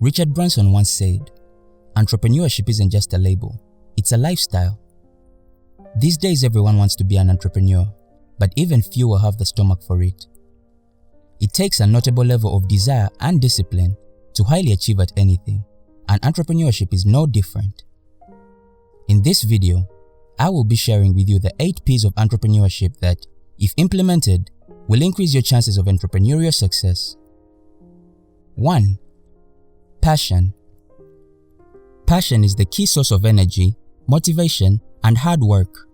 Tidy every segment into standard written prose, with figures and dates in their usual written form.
Richard Branson once said, "Entrepreneurship isn't just a label, it's a lifestyle." These days everyone wants to be an entrepreneur, but even fewer have the stomach for it. It takes a notable level of desire and discipline to highly achieve at anything, and entrepreneurship is no different. In this video, I will be sharing with you the 8 Ps of entrepreneurship that, if implemented, will increase your chances of entrepreneurial success. 1. Passion. Passion is the key source of energy, motivation, and hard work.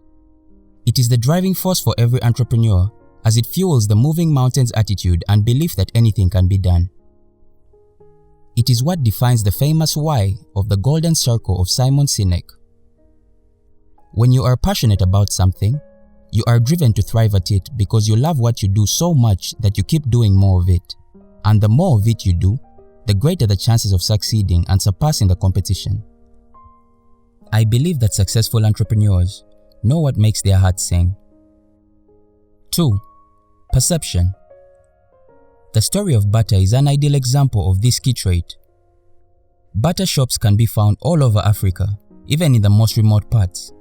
It is the driving force for every entrepreneur, as it fuels the moving mountains attitude and belief that anything can be done. It is what defines the famous why of the golden circle of Simon Sinek. When you are passionate about something, you are driven to thrive at it because you love what you do so much that you keep doing more of it. And the more of it you do, the greater the chances of succeeding and surpassing the competition. I believe that successful entrepreneurs know what makes their hearts sing. 2. Perception. The story of butter is an ideal example of this key trait. Butter shops can be found all over Africa, even in the most remote parts.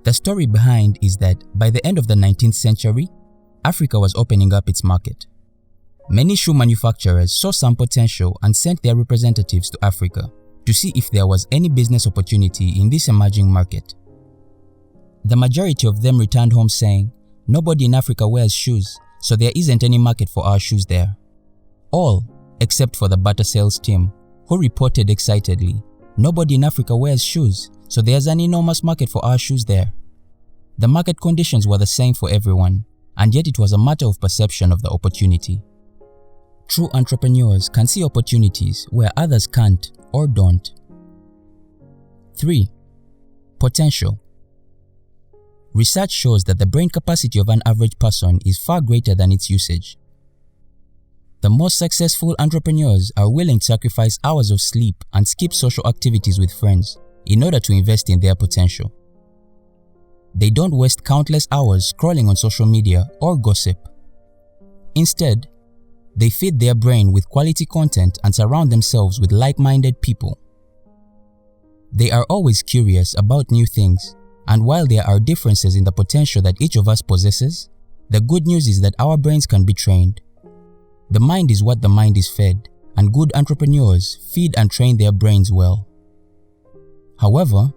The story behind is that by the end of the 19th century, Africa was opening up its market. Many shoe manufacturers saw some potential and sent their representatives to Africa to see if there was any business opportunity in this emerging market. The majority of them returned home saying, "Nobody in Africa wears shoes, so there isn't any market for our shoes there." All except for the butter sales team, who reported excitedly, "Nobody in Africa wears shoes, so there's an enormous market for our shoes there." The market conditions were the same for everyone, and yet it was a matter of perception of the opportunity. True entrepreneurs can see opportunities where others can't or don't. 3. Potential. Research shows that the brain capacity of an average person is far greater than its usage. The most successful entrepreneurs are willing to sacrifice hours of sleep and skip social activities with friends in order to invest in their potential. They don't waste countless hours scrolling on social media or gossip. Instead, they feed their brain with quality content and surround themselves with like-minded people. They are always curious about new things, and while there are differences in the potential that each of us possesses, the good news is that our brains can be trained. The mind is what the mind is fed, and good entrepreneurs feed and train their brains well. However,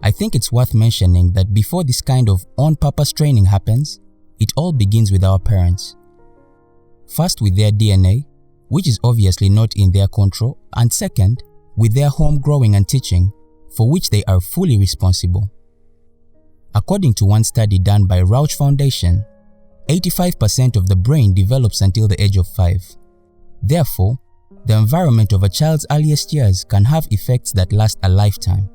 I think it's worth mentioning that before this kind of on-purpose training happens, it all begins with our parents. First with their DNA, which is obviously not in their control, and second, with their home growing and teaching, for which they are fully responsible. According to one study done by Rauch Foundation, 85% of the brain develops until the age of 5. Therefore, the environment of a child's earliest years can have effects that last a lifetime.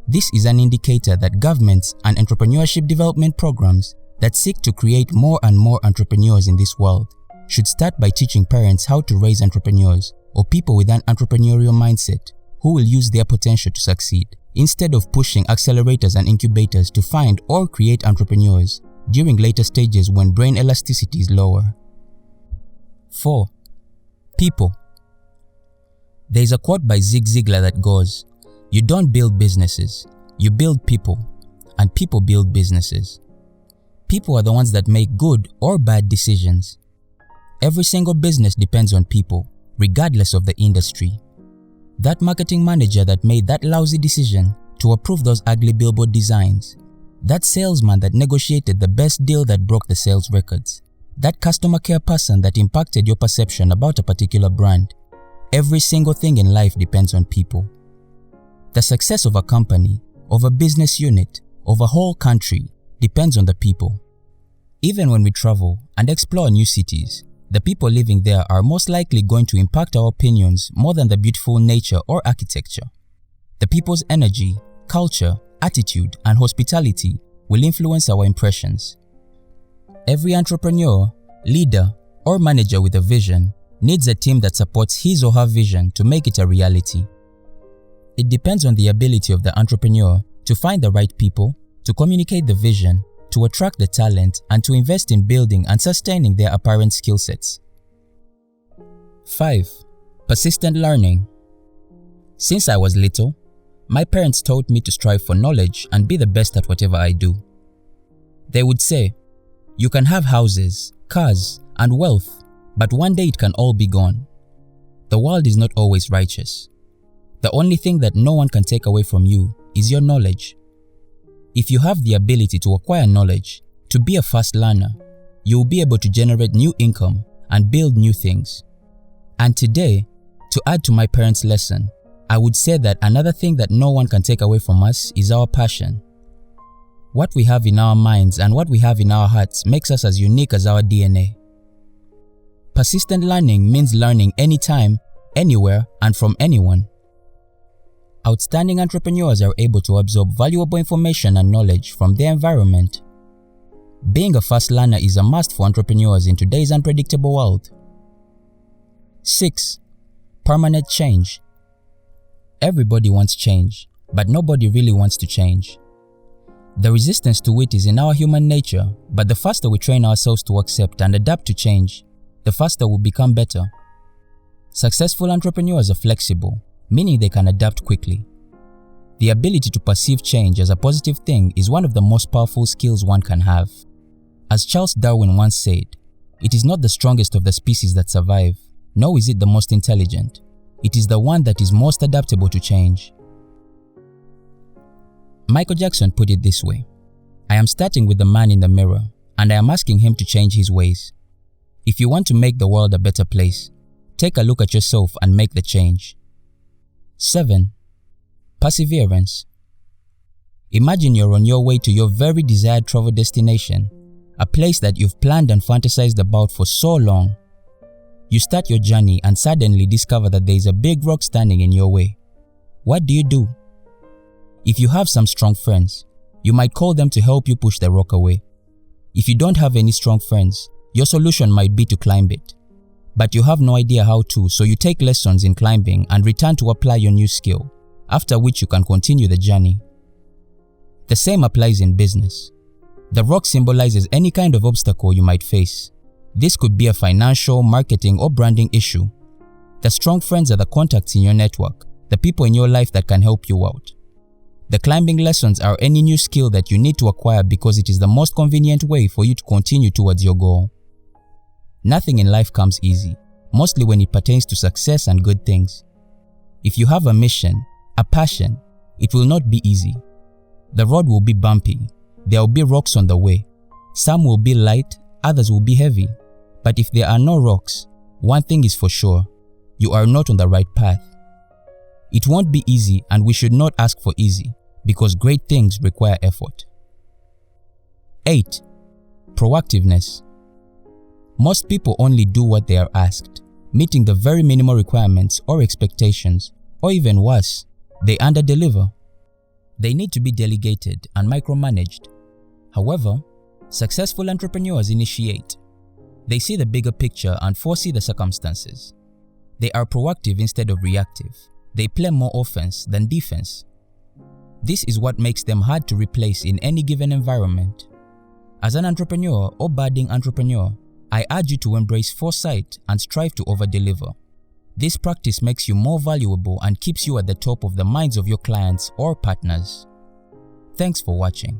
This is an indicator that governments and entrepreneurship development programs that seek to create more and more entrepreneurs in this world should start by teaching parents how to raise entrepreneurs or people with an entrepreneurial mindset who will use their potential to succeed, instead of pushing accelerators and incubators to find or create entrepreneurs during later stages when brain elasticity is lower. 4. People. There is a quote by Zig Ziglar that goes, "You don't build businesses, you build people, and people build businesses." People are the ones that make good or bad decisions. Every single business depends on people, regardless of the industry. That marketing manager that made that lousy decision to approve those ugly billboard designs, that salesman that negotiated the best deal that broke the sales records, that customer care person that impacted your perception about a particular brand. Every single thing in life depends on people. The success of a company, of a business unit, of a whole country depends on the people. Even when we travel and explore new cities, the people living there are most likely going to impact our opinions more than the beautiful nature or architecture. The people's energy, culture, attitude, and hospitality will influence our impressions. Every entrepreneur, leader, or manager with a vision needs a team that supports his or her vision to make it a reality. It depends on the ability of the entrepreneur to find the right people, to communicate the vision, to attract the talent, and to invest in building and sustaining their apparent skill sets. 5. Persistent learning. Since I was little, my parents taught me to strive for knowledge and be the best at whatever I do. They would say, "You can have houses, cars, and wealth, but one day it can all be gone." The world is not always righteous. The only thing that no one can take away from you is your knowledge. If you have the ability to acquire knowledge, to be a fast learner, you will be able to generate new income and build new things. And today, to add to my parents' lesson, I would say that another thing that no one can take away from us is our passion. What we have in our minds and what we have in our hearts makes us as unique as our DNA. Persistent learning means learning anytime, anywhere, and from anyone. Outstanding entrepreneurs are able to absorb valuable information and knowledge from their environment. Being a fast learner is a must for entrepreneurs in today's unpredictable world. 6. Permanent change. Everybody wants change, but nobody really wants to change. The resistance to it is in our human nature, but the faster we train ourselves to accept and adapt to change, the faster we'll become better. Successful entrepreneurs are flexible, meaning they can adapt quickly. The ability to perceive change as a positive thing is one of the most powerful skills one can have. As Charles Darwin once said, "It is not the strongest of the species that survive, nor is it the most intelligent. It is the one that is most adaptable to change." Michael Jackson put it this way, "I am starting with the man in the mirror, and I am asking him to change his ways." If you want to make the world a better place, take a look at yourself and make the change. 7. Perseverance. Imagine you're on your way to your very desired travel destination, a place that you've planned and fantasized about for so long. You start your journey and suddenly discover that there is a big rock standing in your way. What do? If you have some strong friends, you might call them to help you push the rock away. If you don't have any strong friends, your solution might be to climb it. But you have no idea how to, so you take lessons in climbing and return to apply your new skill, after which you can continue the journey. The same applies in business. The rock symbolizes any kind of obstacle you might face. This could be a financial, marketing, or branding issue. The strong friends are the contacts in your network, the people in your life that can help you out. The climbing lessons are any new skill that you need to acquire because it is the most convenient way for you to continue towards your goal. Nothing in life comes easy, mostly when it pertains to success and good things. If you have a mission, a passion, it will not be easy. The road will be bumpy. There will be rocks on the way. Some will be light, others will be heavy. But if there are no rocks, one thing is for sure, you are not on the right path. It won't be easy, and we should not ask for easy, because great things require effort. 8. Proactiveness. Most people only do what they are asked, meeting the very minimal requirements or expectations, or even worse, they underdeliver. They need to be delegated and micromanaged. However, successful entrepreneurs initiate. They see the bigger picture and foresee the circumstances. They are proactive instead of reactive. They play more offense than defense. This is what makes them hard to replace in any given environment. As an entrepreneur or budding entrepreneur, I urge you to embrace foresight and strive to over-deliver. This practice makes you more valuable and keeps you at the top of the minds of your clients or partners. Thanks for watching.